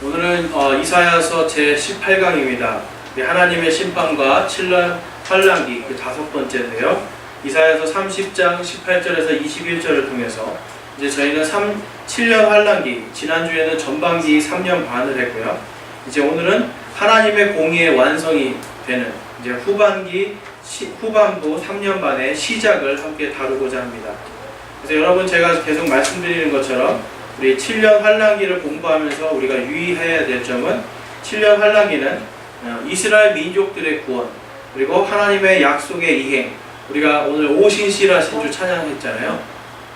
오늘은 이사야서 제18강입니다. 하나님의 심판과 7년 환란기 그 5번째인데요. 이사야서 30장 18절에서 21절을 통해서 이제 저희는 7년 환란기, 지난주에는 전반기 3년 반을 했고요. 이제 오늘은 하나님의 공의의 완성이 되는 이제 후반부 3년 반의 시작을 함께 다루고자 합니다. 그래서 여러분, 제가 계속 말씀드리는 것처럼 우리 7년 환란기를 공부하면서 우리가 유의해야 될 점은 7년 환란기는 이스라엘 민족들의 구원, 그리고 하나님의 약속의 이행, 우리가 오늘 오신실하신 주 찬양했잖아요.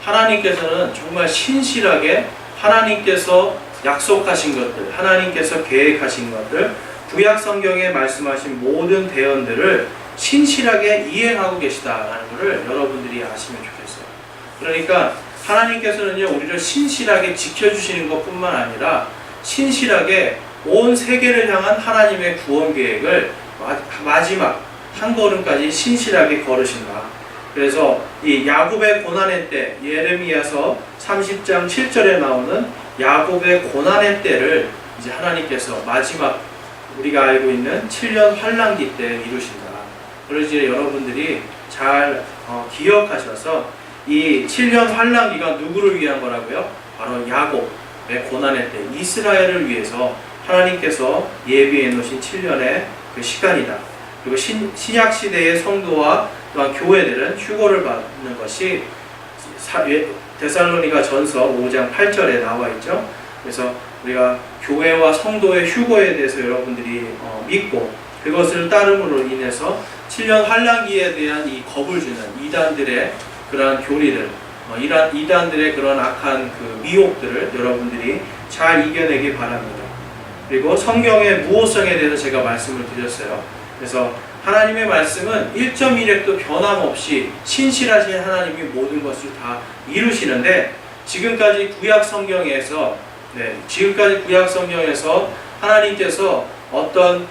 하나님께서는 정말 신실하게 하나님께서 약속하신 것들, 하나님께서 계획하신 것들, 구약 성경에 말씀하신 모든 대언들을 신실하게 이행하고 계시다라는 것을 여러분들이 아시면 좋겠어요. 그러니까 하나님께서는요, 우리를 신실하게 지켜주시는 것뿐만 아니라 신실하게 온 세계를 향한 하나님의 구원 계획을 마지막 한 걸음까지 신실하게 걸으신다. 그래서 이 야곱의 고난의 때, 예레미야서 30장 7절에 나오는 야곱의 고난의 때를 이제 하나님께서 마지막 우리가 알고 있는 7년 환란기 때 이루신다. 그래서 이제 여러분들이 잘 기억하셔서 이 7년 환란기가 누구를 위한 거라고요? 바로 야곱의 고난의 때, 이스라엘을 위해서 하나님께서 예비해 놓으신 7년의 그 시간이다. 그리고 신약 시대의 성도와 또한 교회들은 휴거를 받는 것이 데살로니가 전서 5장 8절에 나와 있죠. 그래서 우리가 교회와 성도의 휴거에 대해서 여러분들이 믿고 그것을 따름으로 인해서 7년 환란기에 대한 이 겁을 주는 이단들의 그러한 교리를, 이단들의 그런 악한 그 미혹들을 여러분들이 잘 이겨내기 바랍니다. 그리고 성경의 무호성에 대해서 제가 말씀을 드렸어요. 그래서 하나님의 말씀은 1.1획도 변함없이 신실하신 하나님이 모든 것을 다 이루시는데, 지금까지 구약 성경에서 하나님께서 어떤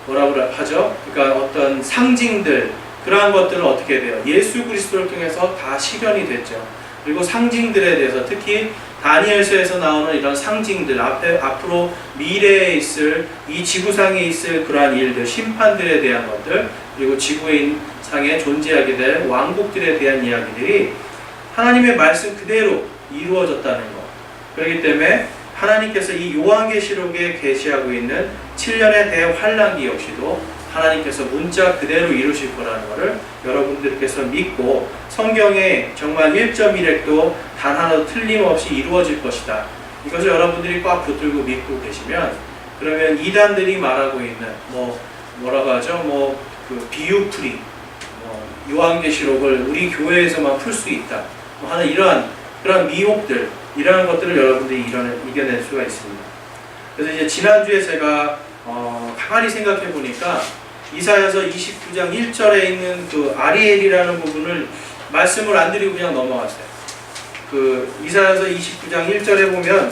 뭐라고 하죠? 그러니까 어떤 상징들, 그러한 것들은 어떻게 돼요? 예수 그리스도를 통해서 다 실현이 됐죠. 그리고 상징들에 대해서, 특히 다니엘서에서 나오는 이런 상징들, 앞으로 미래에 있을, 이 지구상에 있을 그러한 일들, 심판들에 대한 것들, 그리고 지구상에 존재하게 될 왕국들에 대한 이야기들이 하나님의 말씀 그대로 이루어졌다는 것. 그렇기 때문에 하나님께서 이 요한계시록에 계시하고 있는 7년의 대환란기 역시도 하나님께서 문자 그대로 이루실 거라는 것을 여러분들께서 믿고, 성경에 정말 1.1획도 단 하나도 틀림없이 이루어질 것이다, 이것을 여러분들이 꽉 붙들고 믿고 계시면, 그러면 이단들이 말하고 있는 뭐라고 하죠? 그 비유풀이, 요한계시록을 우리 교회에서만 풀 수 있다 하는 이러한 그런 미혹들, 이러한 것들을 여러분들이 이겨낼 수가 있습니다. 그래서 이제 지난주에 제가 가만히 생각해 보니까 이사야서 29장 1절에 있는 그 아리엘이라는 부분을 말씀을 안 드리고 그냥 넘어갔어요. 그 이사야서 29장 1절에 보면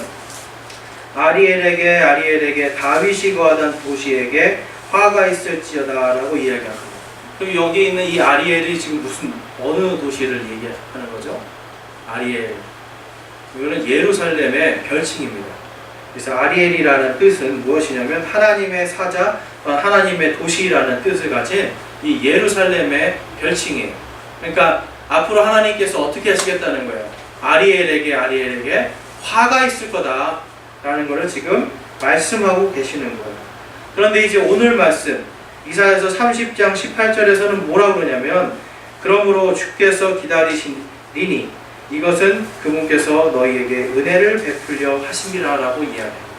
아리엘에게 다윗이 거하던 도시에게 화가 있을지어다 라고 이야기합니다. 그럼 여기 있는 이 아리엘이 지금 어느 도시를 얘기하는 거죠? 아리엘, 이거는 예루살렘의 별칭입니다. 그래서 아리엘이라는 뜻은 무엇이냐면 하나님의 사자, 하나님의 도시라는 뜻을 가진 이 예루살렘의 별칭이에요. 그러니까 앞으로 하나님께서 어떻게 하시겠다는 거예요? 아리엘에게 화가 있을 거다 라는 것을 지금 말씀하고 계시는 거예요. 그런데 이제 오늘 말씀 이사야서 30장 18절에서는 뭐라고 그러냐면, 그러므로 주께서 기다리시리니 이것은 그분께서 너희에게 은혜를 베풀려 하심이라 라고 이야기합니다.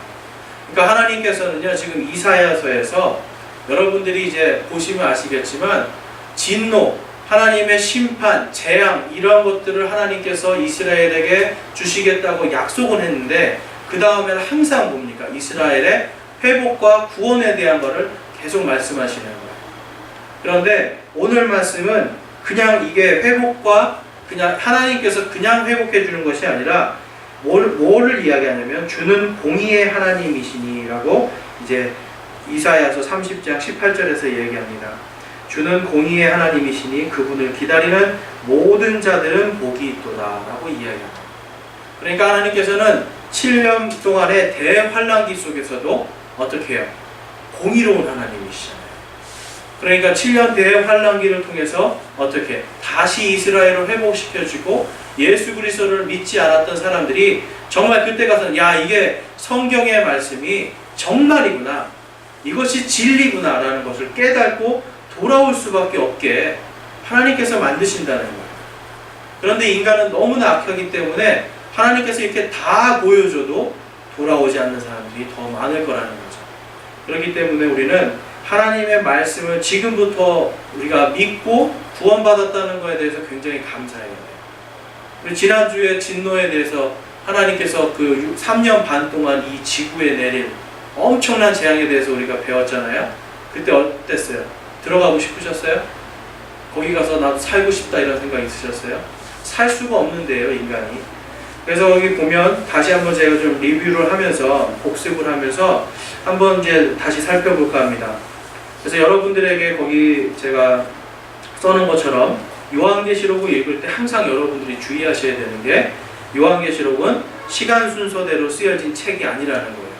그러니까 하나님께서는요, 지금 이사야서에서 여러분들이 이제 보시면 아시겠지만 진노, 하나님의 심판, 재앙, 이런 것들을 하나님께서 이스라엘에게 주시겠다고 약속은 했는데, 그 다음에는 항상 뭡니까? 이스라엘의 회복과 구원에 대한 것을 계속 말씀하시는 거예요. 그런데 오늘 말씀은 그냥 이게 회복과 그냥 하나님께서 그냥 회복해 주는 것이 아니라 뭐를 이야기하냐면 주는 공의의 하나님이시니라고 이제 이사야서 30장 18절에서 얘기합니다. 주는 공의의 하나님이시니 그분을 기다리는 모든 자들은 복이 있도다 라고 이야기합니다. 그러니까 하나님께서는 7년 동안의 대환란기 속에서도 어떻게 해요? 공의로운 하나님이시잖아요. 그러니까 7년 대환란기를 통해서 어떻게 다시 이스라엘을 회복시켜주고 예수 그리스도를 믿지 않았던 사람들이 정말 그때 가서 야, 이게 성경의 말씀이 정말이구나, 이것이 진리구나 라는 것을 깨닫고 돌아올 수밖에 없게 하나님께서 만드신다는 거예요. 그런데 인간은 너무나 악하기 때문에 하나님께서 이렇게 다 보여줘도 돌아오지 않는 사람들이 더 많을 거라는 거죠. 그렇기 때문에 우리는 하나님의 말씀을 지금부터 우리가 믿고 구원받았다는 것에 대해서 굉장히 감사해야 돼요. 우리 지난주에 진노에 대해서 하나님께서 그 3년 반 동안 이 지구에 내린 엄청난 재앙에 대해서 우리가 배웠잖아요. 그때 어땠어요? 들어가고 싶으셨어요? 거기 가서 나도 살고 싶다 이런 생각 있으셨어요? 살 수가 없는데요, 인간이. 그래서 여기 보면 다시 한번 제가 좀 리뷰를 하면서 복습을 하면서 한번 이제 다시 살펴볼까 합니다. 그래서 여러분들에게 거기 제가 써놓은 것처럼 요한계시록을 읽을 때 항상 여러분들이 주의하셔야 되는 게 요한계시록은 시간 순서대로 쓰여진 책이 아니라는 거예요.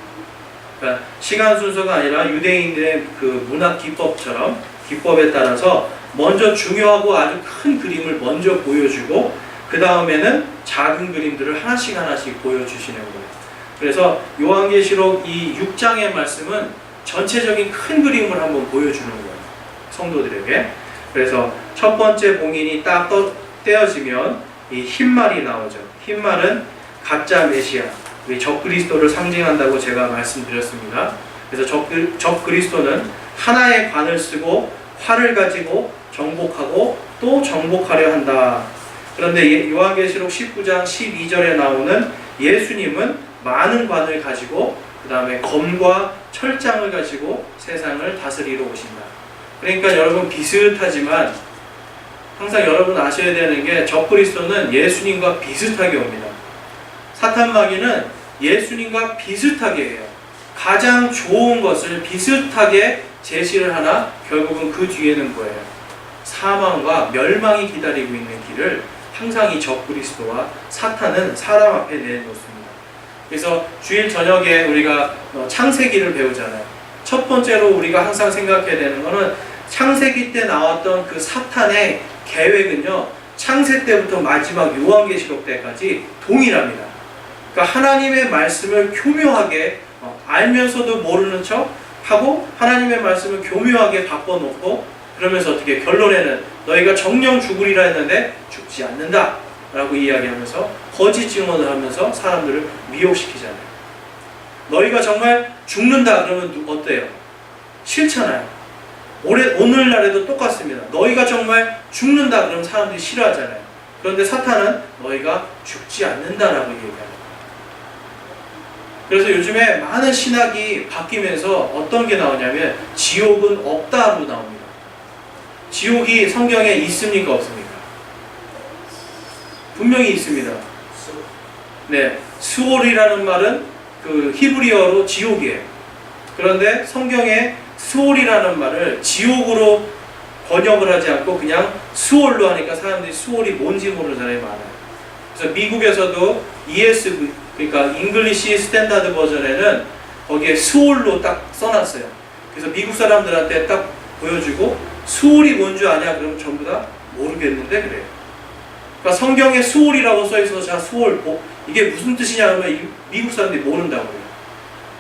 그러니까 시간 순서가 아니라 유대인들의 그 문학 기법처럼 기법에 따라서 먼저 중요하고 아주 큰 그림을 먼저 보여주고 그 다음에는 작은 그림들을 하나씩 하나씩 보여주시는 거예요. 그래서 요한계시록 이 6장의 말씀은 전체적인 큰 그림을 한번 보여주는 거예요, 성도들에게. 그래서 첫 번째 봉인이 딱 떼어지면 이 흰말이 나오죠. 흰말은 가짜 메시아, 적그리스도를 상징한다고 제가 말씀드렸습니다. 그래서 적그리스도는 하나의 관을 쓰고 활을 가지고 정복하고 또 정복하려 한다. 그런데 요한계시록 19장 12절에 나오는 예수님은 많은 관을 가지고 그 다음에 검과 철장을 가지고 세상을 다스리러 오신다. 그러니까 여러분 비슷하지만 항상 여러분 아셔야 되는 게 적그리스도는 예수님과 비슷하게 옵니다. 사탄마귀는 예수님과 비슷하게 해요. 가장 좋은 것을 비슷하게 제시를 하나 결국은 그 뒤에는 뭐예요? 사망과 멸망이 기다리고 있는 길을 항상 이 적그리스도와 사탄은 사람 앞에 내놓습니다. 그래서 주일 저녁에 우리가 창세기를 배우잖아요. 첫 번째로 우리가 항상 생각해야 되는 것은 창세기 때 나왔던 그 사탄의 계획은요, 창세 때부터 마지막 요한계시록 때까지 동일합니다. 그러니까 하나님의 말씀을 교묘하게 알면서도 모르는 척 하고 하나님의 말씀을 교묘하게 바꿔놓고 그러면서 어떻게 결론에는 너희가 정령 죽으리라 했는데 죽지 않는다 라고 이야기하면서 거짓 증언을 하면서 사람들을 미혹시키잖아요. 너희가 정말 죽는다 그러면 어때요? 싫잖아요. 오늘날에도 똑같습니다. 너희가 정말 죽는다 그러면 사람들이 싫어하잖아요. 그런데 사탄은 너희가 죽지 않는다라고 얘기합니다. 그래서 요즘에 많은 신학이 바뀌면서 어떤 게 나오냐면 지옥은 없다로 나옵니다. 지옥이 성경에 있습니까? 없습니까? 분명히 있습니다. 네, 스올이라는 말은 그 히브리어로 지옥이에요. 그런데 성경에 스올이라는 말을 지옥으로 번역을 하지 않고 그냥 스올로 하니까 사람들이 스올이 뭔지 모르는 사람이 많아요. 그래서 미국에서도 ESV, 그러니까 잉글리시 스탠다드 버전에는 거기에 스올로 딱 써놨어요. 그래서 미국 사람들한테 딱 보여주고 스올이 뭔 줄 아냐? 그러면 전부 다 모르겠는데 그래요. 그러니까 성경에 스올이라고 써있어서 자 스올 이게 무슨 뜻이냐 그러면 미국 사람들이 모른다고 해요.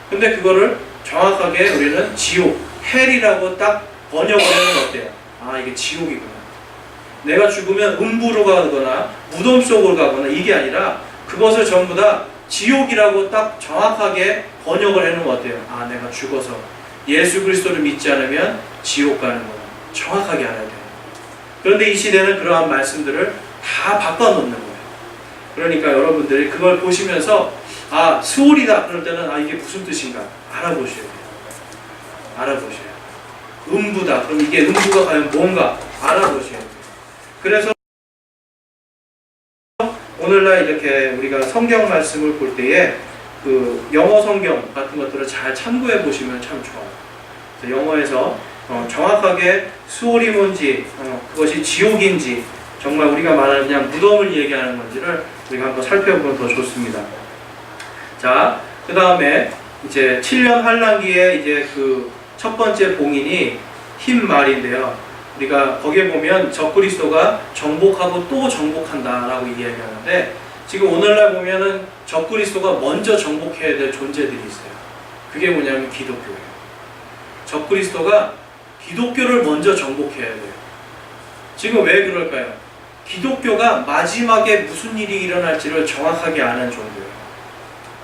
근데 그거를 정확하게 우리는 지옥, 헬이라고 딱 번역을 하면 어때요? 아 이게 지옥이구나. 내가 죽으면 음부로 가거나 무덤 속으로 가거나 이게 아니라 그것을 전부 다 지옥이라고 딱 정확하게 번역을 해놓으면 어때요? 아 내가 죽어서 예수 그리스도를 믿지 않으면 지옥 가는 거다. 정확하게 알아야 돼요. 그런데 이 시대는 그러한 말씀들을 다 바꿔놓는 거예요. 그러니까 여러분들이 그걸 보시면서 아 스올이다 그럴 때는 아 이게 무슨 뜻인가 알아보셔야 돼요. 알아보셔야 돼요. 음부다 그럼 이게 음부가 과연 뭔가 알아보셔야 돼요. 그래서 오늘날 이렇게 우리가 성경 말씀을 볼 때에 그 영어 성경 같은 것들을 잘 참고해 보시면 참 좋아요. 그래서 영어에서 정확하게 수월이 뭔지 그것이 지옥인지 정말 우리가 말하는 그냥 무덤을 얘기하는 건지를 우리가 한번 살펴보면 더 좋습니다. 자, 그 다음에 이제 7년 환란기에 이제 그 첫 번째 봉인이 흰 말인데요. 우리가 거기에 보면 적그리스도가 정복하고 또 정복한다라고 이야기하는데, 지금 오늘날 보면은 적그리스도가 먼저 정복해야 될 존재들이 있어요. 그게 뭐냐면 기독교예요. 적그리스도가 기독교를 먼저 정복해야 돼요. 지금 왜 그럴까요? 기독교가 마지막에 무슨 일이 일어날지를 정확하게 아는 정도예요.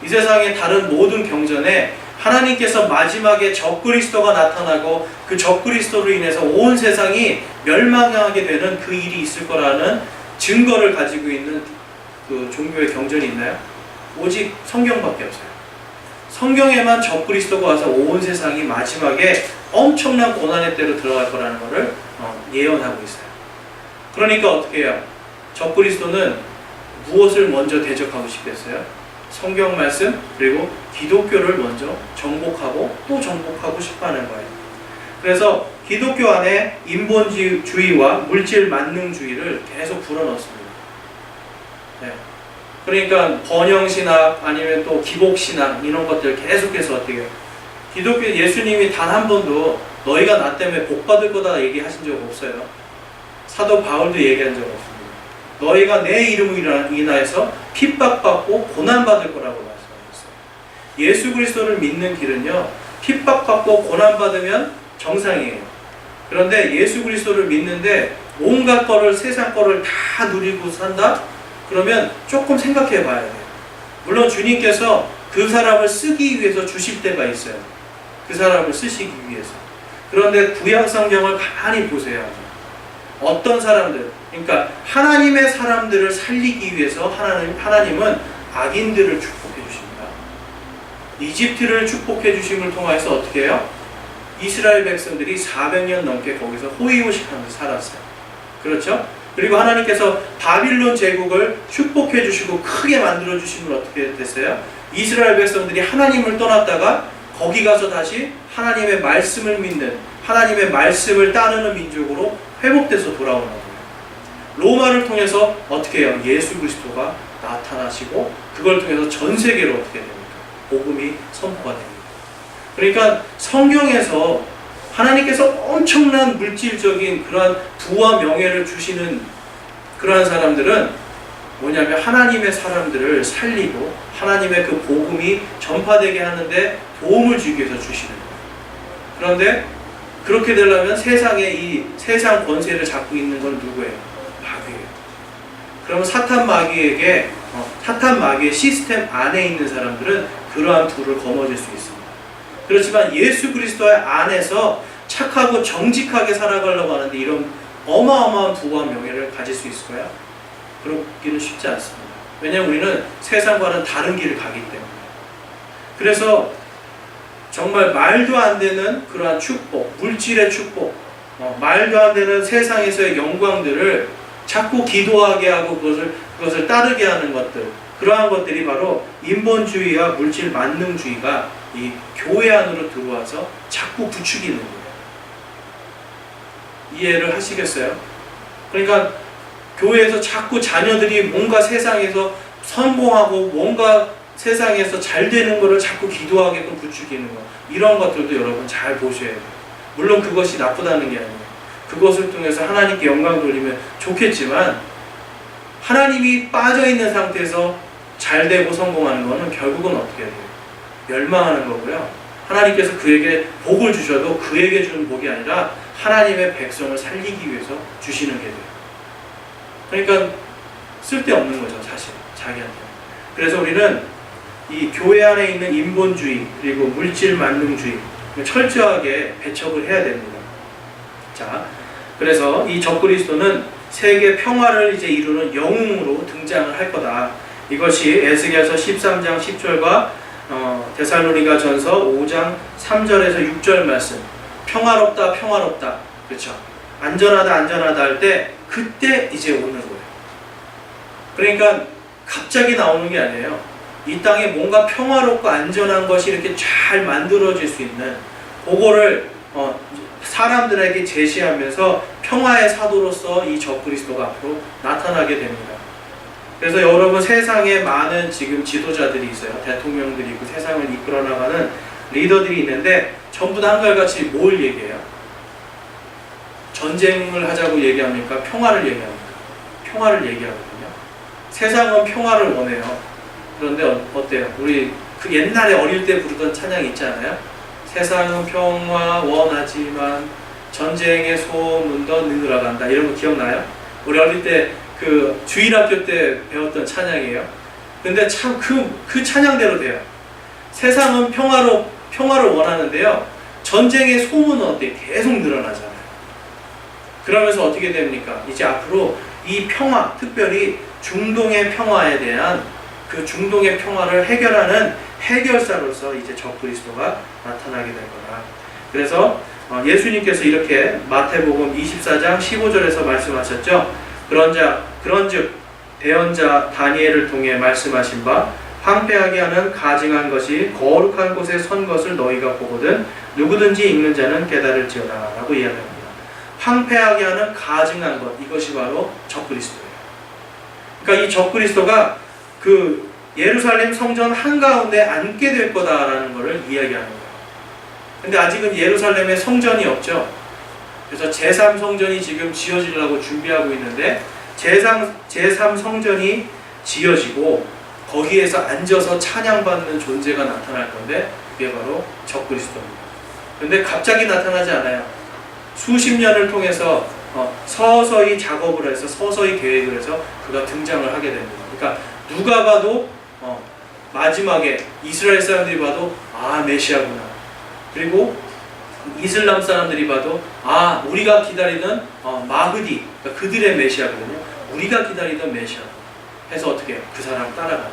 이 세상의 다른 모든 경전에 하나님께서 마지막에 적그리스도가 나타나고 그 적그리스도로 인해서 온 세상이 멸망하게 되는 그 일이 있을 거라는 증거를 가지고 있는 그 종교의 경전이 있나요? 오직 성경밖에 없어요. 성경에만 적그리스도가 와서 온 세상이 마지막에 엄청난 고난의 때로 들어갈 거라는 것을 예언하고 있어요. 그러니까 어떻게 해요? 적그리스도는 무엇을 먼저 대적하고 싶겠어요? 성경 말씀 그리고 기독교를 먼저 정복하고 또 정복하고 싶어하는 거예요. 그래서 기독교 안에 인본주의와 물질 만능주의를 계속 불어넣습니다. 네. 그러니까 번영신학 아니면 또 기복신학 이런 것들 계속해서 어떻게 해요? 기독교 예수님이 단 한 번도 너희가 나 때문에 복 받을 거다 얘기하신 적 없어요. 사도 바울도 얘기한 적 없습니다. 너희가 내 이름으로 인하여서 핍박받고 고난받을 거라고 말씀하셨어요. 예수 그리스도를 믿는 길은요, 핍박받고 고난받으면 정상이에요. 그런데 예수 그리스도를 믿는데 온갖 거를, 세상 거를 다 누리고 산다? 그러면 조금 생각해 봐야 돼요. 물론 주님께서 그 사람을 쓰기 위해서 주실 때가 있어요. 그 사람을 쓰시기 위해서. 그런데 구약 성경을 가만히 보세요. 어떤 사람들, 그러니까 하나님의 사람들을 살리기 위해서 하나님은 악인들을 축복해 주십니다. 이집트를 축복해 주심을 통해서 어떻게 해요? 이스라엘 백성들이 400년 넘게 거기서 호의호식하면서 살았어요. 그렇죠? 그리고 하나님께서 바빌론 제국을 축복해 주시고 크게 만들어 주심을 어떻게 됐어요? 이스라엘 백성들이 하나님을 떠났다가 거기 가서 다시 하나님의 말씀을 믿는, 하나님의 말씀을 따르는 민족으로 회복돼서 돌아오는 거예요. 로마를 통해서 어떻게 해요? 예수 그리스도가 나타나시고 그걸 통해서 전 세계로 어떻게 됩니까? 복음이 선포가 됩니다. 그러니까 성경에서 하나님께서 엄청난 물질적인 그러한 부와 명예를 주시는 그러한 사람들은 뭐냐면 하나님의 사람들을 살리고 하나님의 그 복음이 전파되게 하는데 도움을 주기 위해서 주시는 거예요. 그런데 그렇게 되려면 세상에 이 세상 권세를 잡고 있는 건 누구예요? 마귀예요. 그러면 사탄 마귀의 시스템 안에 있는 사람들은 그러한 불을 거머쥘 수 있습니다. 그렇지만 예수 그리스도의 안에서 착하고 정직하게 살아가려고 하는데 이런 어마어마한 부와 명예를 가질 수 있을까요? 그렇기는 쉽지 않습니다. 왜냐하면 우리는 세상과는 다른 길을 가기 때문에. 그래서 정말 말도 안 되는 그러한 축복, 물질의 축복, 말도 안 되는 세상에서의 영광들을 자꾸 기도하게 하고 그것을 따르게 하는 것들, 그러한 것들이 바로 인본주의와 물질 만능주의가 이 교회 안으로 들어와서 자꾸 부추기는 거예요. 이해를 하시겠어요? 그러니까 교회에서 자꾸 자녀들이 뭔가 세상에서 성공하고 뭔가 세상에서 잘 되는 것을 자꾸 기도하게끔 부추기는 것, 이런 것들도 여러분 잘 보셔야 돼요. 물론 그것이 나쁘다는 게 아니에요. 그것을 통해서 하나님께 영광 돌리면 좋겠지만 하나님이 빠져있는 상태에서 잘 되고 성공하는 것은 결국은 어떻게 해야 돼요? 멸망하는 거고요. 하나님께서 그에게 복을 주셔도 그에게 주는 복이 아니라 하나님의 백성을 살리기 위해서 주시는 게 돼요. 그러니까 쓸데없는 거죠, 사실 자기한테. 그래서 우리는 이 교회 안에 있는 인본주의 그리고 물질 만능주의 철저하게 배척을 해야 됩니다. 자, 그래서 이 적그리스도는 세계 평화를 이제 이루는 영웅으로 등장을 할 거다. 이것이 에스겔서 13장 10절과 데살로니가 전서 5장 3절에서 6절 말씀. 평화롭다, 평화롭다. 그렇죠? 안전하다, 안전하다 할 때 그때 이제 오는 거예요. 그러니까 갑자기 나오는 게 아니에요. 이 땅에 뭔가 평화롭고 안전한 것이 이렇게 잘 만들어질 수 있는 그거를 사람들에게 제시하면서 평화의 사도로서 이 적그리스도가 앞으로 나타나게 됩니다. 그래서 여러분 세상에 많은 지금 지도자들이 있어요. 대통령들이 있고 세상을 이끌어 나가는 리더들이 있는데 전부 다 한결같이 뭘 얘기해요? 전쟁을 하자고 얘기합니까? 평화를 얘기합니까? 평화를 얘기하거든요. 세상은 평화를 원해요. 그런데 어때요? 우리 그 옛날에 어릴 때 부르던 찬양이 있지 않아요? 세상은 평화 원하지만 전쟁의 소문도 늘어간다. 이런 거 기억나요? 우리 어릴 때 그 주일학교 때 배웠던 찬양이에요. 근데 참 그 찬양대로 돼요. 세상은 평화를 원하는데요. 전쟁의 소문은 어때? 계속 늘어나잖아요. 그러면서 어떻게 됩니까? 이제 앞으로 이 평화, 특별히 중동의 평화에 대한 그 중동의 평화를 해결하는 해결사로서 이제 적그리스도가 나타나게 될 거다. 그래서 예수님께서 이렇게 마태복음 24장 15절에서 말씀하셨죠. 그런즉 대언자 다니엘을 통해 말씀하신 바 황폐하게 하는 가증한 것이 거룩한 곳에 선 것을 너희가 보거든 누구든지 읽는 자는 깨달을지어다 라고 이야기합니다. 황폐하게 하는 가증한 것, 이것이 바로 적그리스도예요. 그러니까 이 적그리스도가 그 예루살렘 성전 한가운데 앉게 될 거다라는 것을 이야기하는 거예요. 근데 아직은 예루살렘에 성전이 없죠. 그래서 제3성전이 지금 지어지려고 준비하고 있는데 제3성전이 지어지고 거기에서 앉아서 찬양받는 존재가 나타날 건데 그게 바로 적그리스도입니다. 그런데 갑자기 나타나지 않아요. 수십 년을 통해서 서서히 작업을 해서 서서히 계획을 해서 그가 등장을 하게 됩니다. 그러니까 누가 봐도 마지막에 이스라엘 사람들이 봐도 메시아구나. 그리고 이슬람 사람들이 봐도 우리가 기다리던 마흐디, 그러니까 그들의 메시아거든요. 우리가 기다리던 메시아 해서 어떻게 해요? 그 사람 따라가는.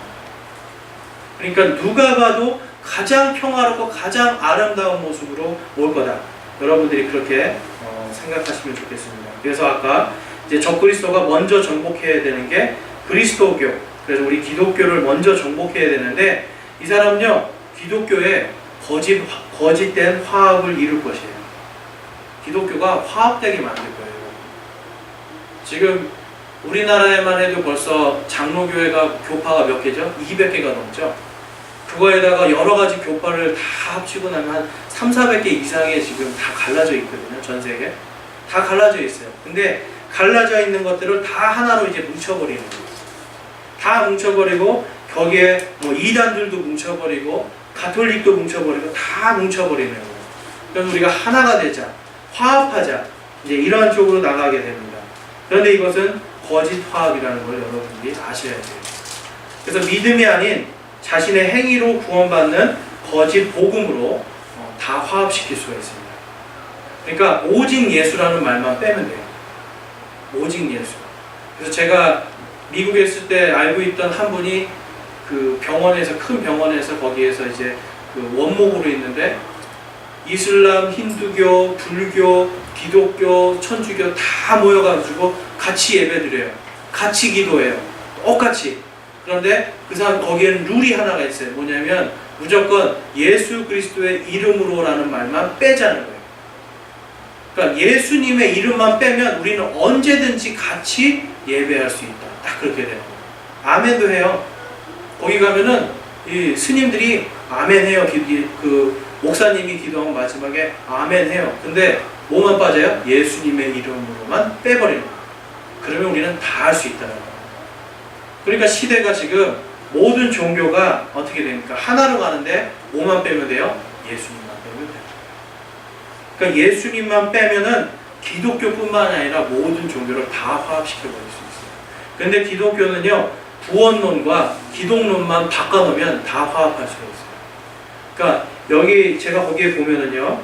그러니까 누가 봐도 가장 평화롭고 가장 아름다운 모습으로 올 거다. 여러분들이 그렇게 생각하시면 좋겠습니다. 그래서 아까 이제 적그리스도가 먼저 정복해야 되는 게 그리스도교. 그래서 우리 기독교를 먼저 정복해야 되는데 이 사람은요 기독교에 거짓된 화합을 이룰 것이에요. 기독교가 화합되게 만들 거예요. 지금 우리나라에만 해도 벌써 장로교회가 교파가 몇 개죠? 200개가 넘죠. 그거에다가 여러 가지 교파를 다 합치고 나면 한 300~400개 이상의 지금 다 갈라져 있거든요. 전 세계. 다 갈라져 있어요. 근데 갈라져 있는 것들을 다 하나로 이제 뭉쳐버리는 거예요. 다 뭉쳐버리고 거기에 이단들도 뭉쳐버리고 가톨릭도 뭉쳐버리고 다 뭉쳐버리는 거예요. 그래서 우리가 하나가 되자, 화합하자, 이제 이런 쪽으로 나가게 됩니다. 그런데 이것은 거짓 화합이라는 걸 여러분들이 아셔야 돼요. 그래서 믿음이 아닌 자신의 행위로 구원받는 거짓 복음으로 다 화합시킬 수가 있습니다. 그러니까 오직 예수라는 말만 빼면 돼요. 오직 예수. 그래서 제가 미국에 있을 때 알고 있던 한 분이 그 병원에서, 큰 병원에서 거기에서 이제 그 원목으로 있는데 이슬람, 힌두교, 불교, 기독교, 천주교 다 모여가지고 같이 예배드려요. 같이 기도해요. 똑같이. 그런데 그 사람 거기에는 룰이 하나가 있어요. 뭐냐면 무조건 예수 그리스도의 이름으로라는 말만 빼자는 거예요. 그러니까 예수님의 이름만 빼면 우리는 언제든지 같이 예배할 수 있다. 딱 그렇게 되는 거예요. 아멘도 해요. 거기 가면은 이 스님들이 아멘 해요. 그 목사님이 기도하면 마지막에 아멘 해요. 근데 뭐만 빠져요? 예수님의 이름으로만 빼버리는 거예요. 그러면 우리는 다 할 수 있다는 거예요. 그러니까 시대가 지금 모든 종교가 어떻게 됩니까? 하나로 가는데 뭐만 빼면 돼요? 예수님만 빼면 돼요. 그러니까 예수님만 빼면은 기독교뿐만 아니라 모든 종교를 다 화합시켜버릴 수 있어요. 그런데 기독교는요, 구원론과 기독론만 바꿔놓으면 다 화합할 수가 있어요. 그러니까 여기 제가 거기에 보면은요,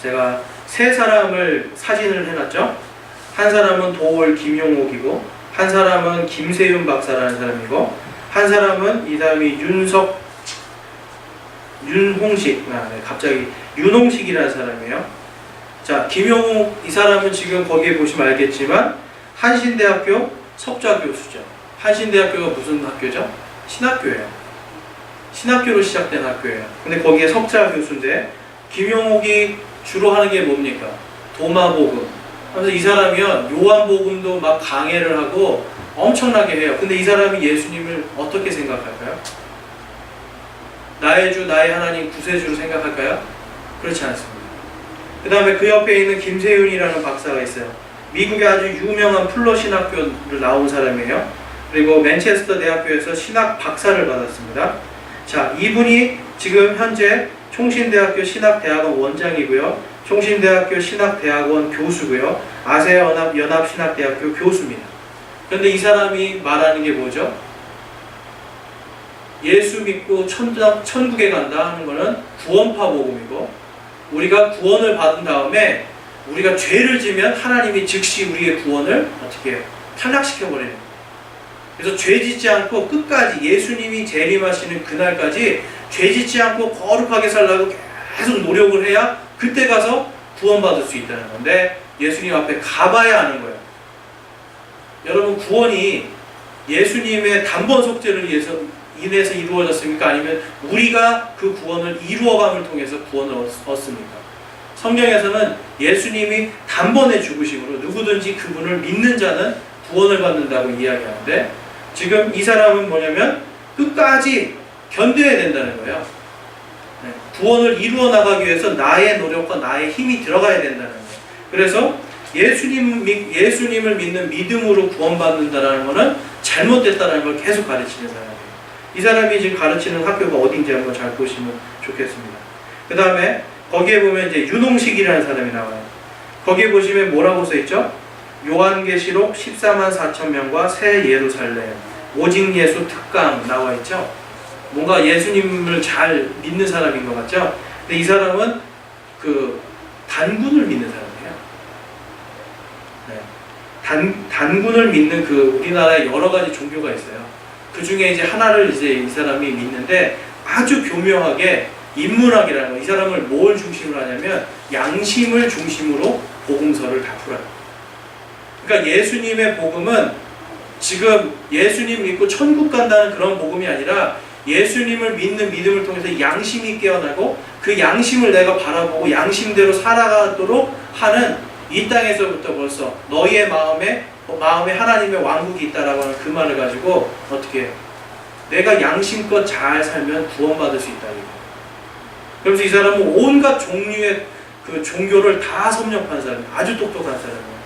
제가 세 사람을 사진을 해놨죠. 한 사람은 도올 김용옥이고, 한 사람은 김세윤 박사라는 사람이고, 한 사람은 이 사람이 윤홍식, 갑자기 윤홍식이라는 사람이에요. 자, 김용옥 이 사람은 지금 거기에 보시면 알겠지만 한신대학교 석좌 교수죠. 한신대학교가 무슨 학교죠? 신학교예요. 신학교로 시작된 학교예요. 근데 거기에 석좌 교수인데 김용옥이 주로 하는 게 뭡니까? 도마복음, 그래서 이 사람이요 요한복음도 막 강해를 하고 엄청나게 해요. 근데 이 사람이 예수님을 어떻게 생각할까요? 나의 주 나의 하나님 구세주로 생각할까요? 그렇지 않습니다. 그 다음에 그 옆에 있는 김세윤이라는 박사가 있어요. 미국의 아주 유명한 플러 신학교를 나온 사람이에요. 그리고 맨체스터 대학교에서 신학 박사를 받았습니다. 자, 이분이 지금 현재 총신대학교 신학대학원 원장이고요. 총신대학교 신학대학원 교수고요. 아세아 연합신학대학교 교수입니다. 그런데 이 사람이 말하는 게 뭐죠? 예수 믿고 천국에 간다 하는 것은 구원파 복음이고, 우리가 구원을 받은 다음에 우리가 죄를 지면 하나님이 즉시 우리의 구원을 어떻게 해요? 탈락시켜버리는 거예요. 그래서 죄 짓지 않고 끝까지 예수님이 재림하시는 그날까지 죄 짓지 않고 거룩하게 살라고 계속 노력을 해야 그때 가서 구원받을 수 있다는 건데, 예수님 앞에 가봐야 하는 거예요. 여러분, 구원이 예수님의 단번 속죄를 인해서 이루어졌습니까? 아니면 우리가 그 구원을 이루어감을 통해서 구원을 얻습니까? 성경에서는 예수님이 단번에 죽으심으로 누구든지 그분을 믿는 자는 구원을 받는다고 이야기하는데, 지금 이 사람은 뭐냐면 끝까지 견뎌야 된다는 거예요. 구원을 이루어 나가기 위해서 나의 노력과 나의 힘이 들어가야 된다는 거예요. 그래서 예수님을 믿는 믿음으로 구원받는다는 것은 잘못됐다는 걸 계속 가르치는 사람이에요. 이 사람이 지금 가르치는 학교가 어딘지 한번 잘 보시면 좋겠습니다. 그 다음에 거기에 보면 이제 윤홍식이라는 사람이 나와요. 거기에 보시면 뭐라고 써있죠? 요한계시록 14만 4천 명과 새 예루살렘, 오직 예수 특강 나와있죠? 뭔가 예수님을 잘 믿는 사람인 것 같죠? 근데 이 사람은 그 단군을 믿는 사람이에요. 네. 단군을 믿는 그 우리나라에 여러 가지 종교가 있어요. 그 중에 이제 하나를 이제 이 사람이 믿는데, 아주 교묘하게 인문학이라는 거, 이 사람을 뭘 중심으로 하냐면 양심을 중심으로 복음서를 다 풀어요. 그러니까 예수님의 복음은 지금 예수님 믿고 천국 간다는 그런 복음이 아니라, 예수님을 믿는 믿음을 통해서 양심이 깨어나고 그 양심을 내가 바라보고 양심대로 살아가도록 하는, 이 땅에서부터 벌써 너희의 마음에 하나님의 왕국이 있다라고 하는 그 말을 가지고 어떻게 해요? 내가 양심껏 잘 살면 구원받을 수 있다. 그래서 이 사람은 온갖 종류의 그 종교를 다 섭렵한 사람이에요. 아주 똑똑한 사람이에요.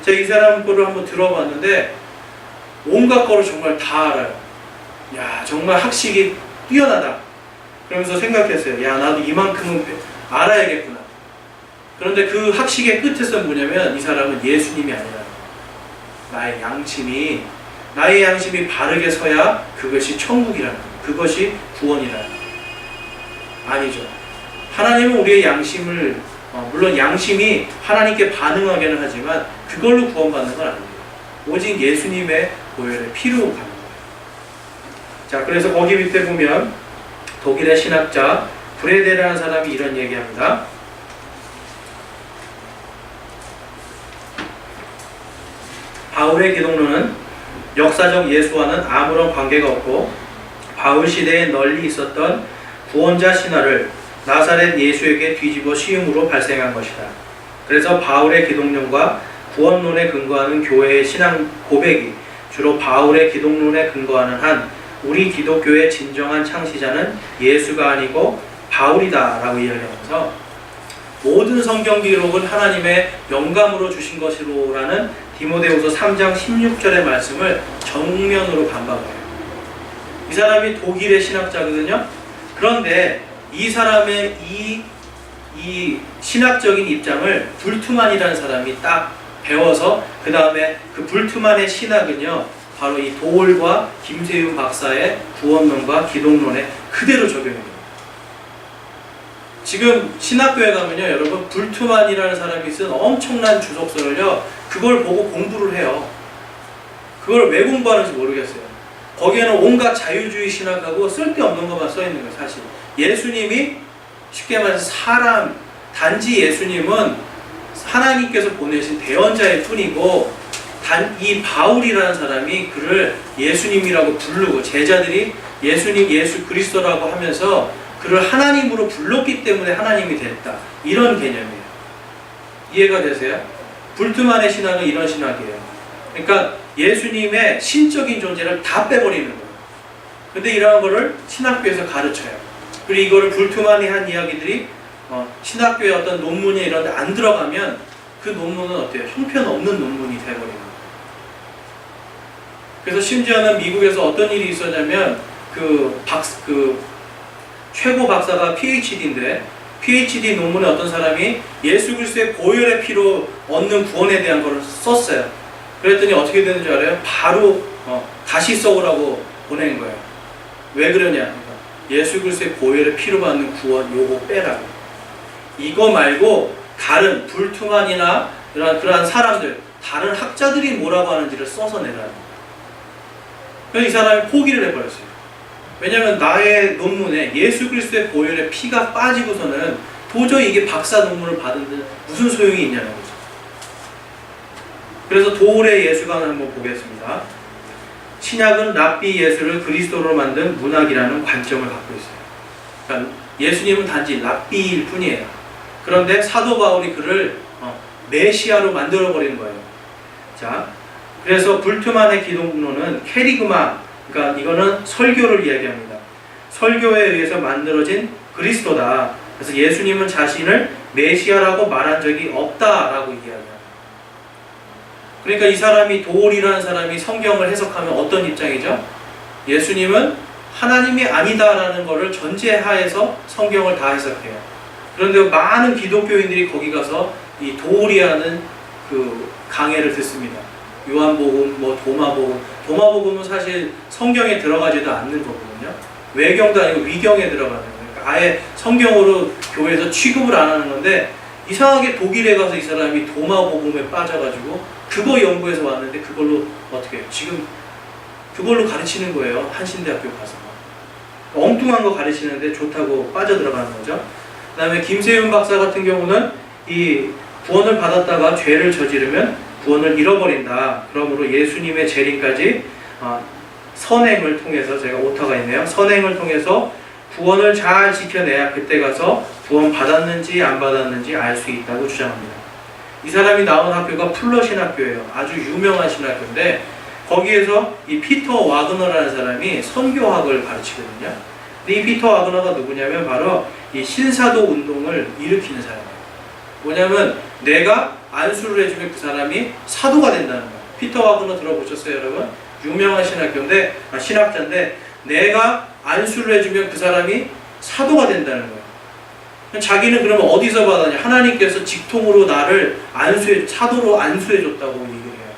제가 이 사람 거를 한번 들어봤는데 온갖 거를 정말 다 알아요. 야, 정말 학식이 뛰어나다. 그러면서 생각했어요. 야, 나도 이만큼은 알아야겠구나. 그런데 그 학식의 끝에서 뭐냐면, 이 사람은 예수님이 아니라 나의 양심이 바르게 서야 그것이 천국이라는 거예요. 그것이 구원이라는 거예요. 아니죠. 하나님은 우리의 양심을 물론 양심이 하나님께 반응하게는 하지만 그걸로 구원받는 건 아닙니다. 오직 예수님의 보혈의 피로 가는 거예요. 자, 그래서 거기 밑에 보면 독일의 신학자 브레데라는 사람이 이런 얘기합니다. 바울의 기독론은 역사적 예수와는 아무런 관계가 없고, 바울 시대에 널리 있었던 구원자 신화를 나사렛 예수에게 뒤집어 씌움으로 발생한 것이다. 그래서 바울의 기독론과 구원론에 근거하는 교회의 신앙 고백이 주로 바울의 기독론에 근거하는 한 우리 기독교의 진정한 창시자는 예수가 아니고 바울이다 라고 이야기하면서, 모든 성경 기록은 하나님의 영감으로 주신 것이로라는 디모데후서 3장 16절의 말씀을 정면으로 반박해요. 이 사람이 독일의 신학자거든요. 그런데 이 사람의 이 신학적인 입장을 불트만이라는 사람이 딱 배워서, 그 다음에 그 불트만의 신학은요 바로 이 도올과 김세윤 박사의 구원론과 기독론에 그대로 적용이 됩니다. 지금 신학교에 가면요, 여러분, 불트만이라는 사람이 쓴 엄청난 주석서를요, 그걸 보고 공부를 해요. 그걸 왜 공부하는지 모르겠어요. 거기에는 온갖 자유주의 신학하고 쓸데없는 것만 써있는 거예요. 사실 예수님이, 쉽게 말해서 단지 예수님은 하나님께서 보내신 대언자일 뿐이고, 이 바울이라는 사람이 그를 예수님이라고 부르고, 제자들이 예수님, 예수 그리스도라고 하면서 그를 하나님으로 불렀기 때문에 하나님이 됐다. 이런 개념이에요. 이해가 되세요? 불트만의 신학은 이런 신학이에요. 그러니까 예수님의 신적인 존재를 다 빼버리는 거예요. 근데 이러한 거를 신학교에서 가르쳐요. 그리고 이거를 불트만이 한 이야기들이 신학교의 어떤 논문에 이런 데 안 들어가면 그 논문은 어때요? 형편없는 논문이 돼버리는 거예요. 그래서 심지어는 미국에서 어떤 일이 있었냐면 그 최고 박사가 PhD인데 PhD 논문에 어떤 사람이 예수 그리스도의 보혈의 피로 얻는 구원에 대한 걸 썼어요. 그랬더니 어떻게 되는지 알아요? 바로 다시 써오라고 보낸 거예요. 왜 그러냐? 그러니까 예수 그리스도의 보혈의 피로 받는 구원 요거 빼라고. 이거 말고 다른 불투만이나 그러한 사람들, 다른 학자들이 뭐라고 하는지를 써서 내라고. 그래서 이 사람이 포기를 해버렸어요. 왜냐하면 나의 논문에 예수 그리스도의 보혈의 피가 빠지고서는 도저히 이게 박사 논문을 받은 데 무슨 소용이 있냐는 거죠. 그래서 도울의 예수관을 한번 보겠습니다. 신약은 랍비 예수를 그리스도로 만든 문학이라는 관점을 갖고 있어요. 그러니까 예수님은 단지 랍비일 뿐이에요. 그런데 사도 바울이 그를 메시아로 만들어버리는 거예요. 자, 그래서 불투만의 기독론은 캐리그마, 그러니까 이거는 설교를 이야기합니다. 설교에 의해서 만들어진 그리스도다. 그래서 예수님은 자신을 메시아라고 말한 적이 없다라고 이야기합니다. 그러니까 이 사람이 도울이라는 사람이 성경을 해석하면 어떤 입장이죠? 예수님은 하나님이 아니다라는 것을 전제하에서 성경을 다 해석해요. 그런데 많은 기독교인들이 거기 가서 이 도울이라는 그 강해를 듣습니다. 요한복음, 도마복음은 사실 성경에 들어가지도 않는 거거든요. 외경도 아니고 위경에 들어가는 거예요. 그러니까 아예 성경으로 교회에서 취급을 안 하는 건데 이상하게 독일에 가서 이 사람이 도마복음에 빠져가지고 그거 연구해서 왔는데 그걸로 어떻게 해요? 지금 그걸로 가르치는 거예요. 한신대학교 가서. 엉뚱한 거 가르치는데 좋다고 빠져들어가는 거죠. 그 다음에 김세윤 박사 같은 경우는 이 구원을 받았다가 죄를 저지르면 구원을 잃어버린다. 그러므로 예수님의 재림까지 선행을 통해서, 제가 오타가 있네요. 선행을 통해서 구원을 잘 지켜내야 그때 가서 구원 받았는지 안 받았는지 알 수 있다고 주장합니다. 이 사람이 나온 학교가 풀러 신학교예요. 아주 유명한 신학교인데 거기에서 이 피터 와그너라는 사람이 선교학을 가르치거든요. 근데 이 피터 와그너가 누구냐면 바로 이 신사도 운동을 일으키는 사람이에요. 뭐냐면 내가 안수를 해주면 그 사람이 사도가 된다는 거예요. 피터 와그너 들어보셨어요, 여러분? 유명한 신학자인데 내가 안수를 해주면 그 사람이 사도가 된다는 거예요. 자기는 그러면 어디서 받았냐? 하나님께서 직통으로 나를 사도로 안수해줬다고 얘기를 해요.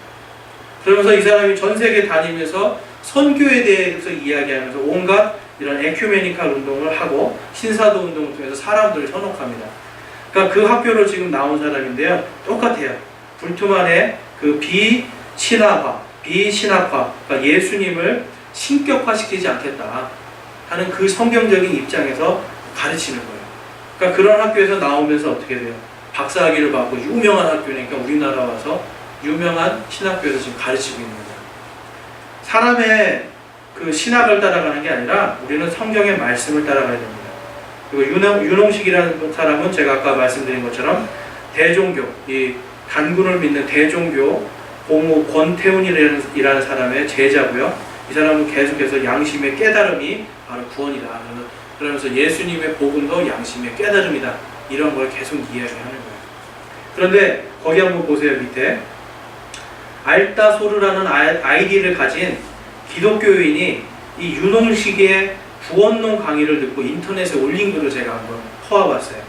그러면서 이 사람이 전 세계 다니면서 선교에 대해서 이야기하면서 온갖 이런 에큐메니칼 운동을 하고 신사도 운동을 통해서 사람들을 현혹합니다. 그러니까 그 학교로 지금 나온 사람인데요. 똑같아요. 불투만의 그 비신학화, 그러니까 예수님을 신격화시키지 않겠다 하는 그 성경적인 입장에서 가르치는 거예요. 그러니까 그런 학교에서 나오면서 어떻게 돼요? 박사학위를 받고 유명한 학교니까 우리나라 와서 유명한 신학교에서 지금 가르치고 있는 거예요. 사람의 그 신학을 따라가는 게 아니라 우리는 성경의 말씀을 따라가야 됩니다. 그리고 윤홍식이라는 사람은 제가 아까 말씀드린 것처럼 대종교, 이 단군을 믿는 대종교 고모 권태훈이라는 사람의 제자고요. 이 사람은 계속해서 양심의 깨달음이 바로 구원이다. 그러면서 예수님의 복음도 양심의 깨달음이다. 이런 걸 계속 이야기하는 거예요. 그런데 거기 한번 보세요. 밑에 알다소르라는 아이디를 가진 기독교인이 이 윤홍식의 구원론 강의를 듣고 인터넷에 올린 글을 제가 한번 퍼와봤어요.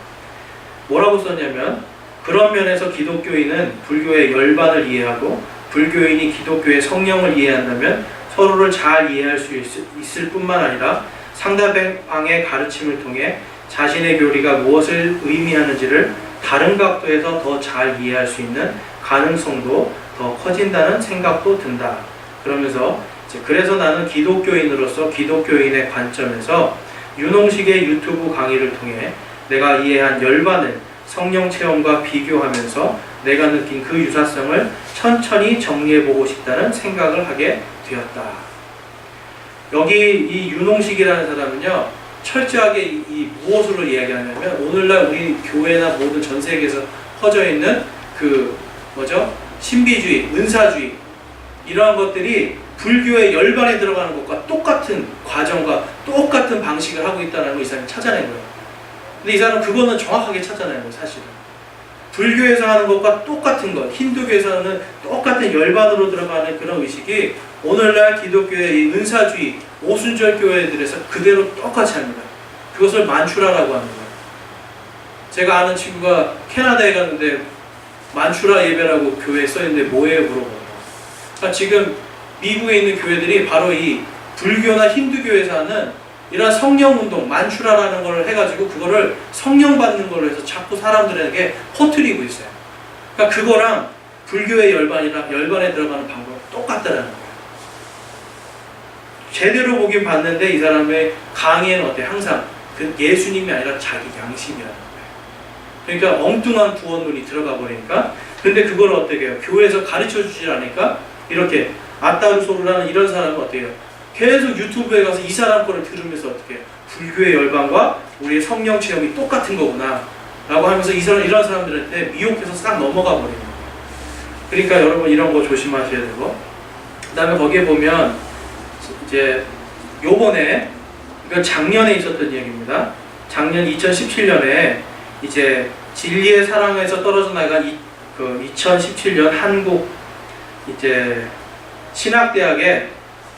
뭐라고 썼냐면 그런 면에서 기독교인은 불교의 열반을 이해하고 불교인이 기독교의 성령을 이해한다면 서로를 잘 이해할 수 있을 뿐만 아니라 상대방의 가르침을 통해 자신의 교리가 무엇을 의미하는지를 다른 각도에서 더 잘 이해할 수 있는 가능성도 더 커진다는 생각도 든다. 그러면서 그래서 나는 기독교인으로서 기독교인의 관점에서 윤홍식의 유튜브 강의를 통해 내가 이해한 열반을 성령 체험과 비교하면서 내가 느낀 그 유사성을 천천히 정리해보고 싶다는 생각을 하게 되었다. 여기 이 윤홍식이라는 사람은요, 철저하게 이 무엇으로 이야기하냐면 오늘날 우리 교회나 모든 전 세계에서 퍼져 있는 그 뭐죠? 신비주의, 은사주의 이러한 것들이 불교의 열반에 들어가는 것과 똑같은 과정과 똑같은 방식을 하고 있다는 걸 이 사람이 찾아낸 거예요. 근데 이 사람은 그거는 정확하게 찾아낸 거예요, 사실은. 불교에서 하는 것과 똑같은 것, 힌두교에서는 똑같은 열반으로 들어가는 그런 의식이 오늘날 기독교의 이 은사주의, 오순절 교회들에서 그대로 똑같이 합니다. 그것을 만추라라고 합니다. 제가 아는 친구가 캐나다에 갔는데 만추라 예배라고 교회에 써있는데 뭐예요? 물어봐요. 그러니까 지금 미국에 있는 교회들이 바로 이 불교나 힌두교에서 하는 이런 성령운동, 만추라라는 걸 해가지고 그거를 성령 받는 걸로 해서 자꾸 사람들에게 퍼뜨리고 있어요. 그러니까 그거랑 불교의 열반에 들어가는 방법이 똑같다는 거예요. 제대로 보긴 봤는데 이 사람의 강의에는 어때? 항상 그 예수님이 아니라 자기 양심이라는 거예요. 그러니까 엉뚱한 구원론이 들어가 버리니까. 근데 그걸 어떻게 해요? 교회에서 가르쳐 주질 않으니까 이렇게 아따루소르라는 이런 사람은 어떻게 해요? 계속 유튜브에 가서 이 사람 거를 들으면서 어떻게 해요? 불교의 열반과 우리의 성령 체험이 똑같은 거구나 라고 하면서 이런 사람들한테 미혹해서 싹 넘어가 버리는 거예요. 그러니까 여러분 이런 거 조심하셔야 되고, 그 다음에 거기에 보면 이제 요번에 이건 작년에 있었던 얘기입니다. 작년 2017년에 이제 진리의 사랑에서 떨어져 나간 2017년 한국 이제 신학대학의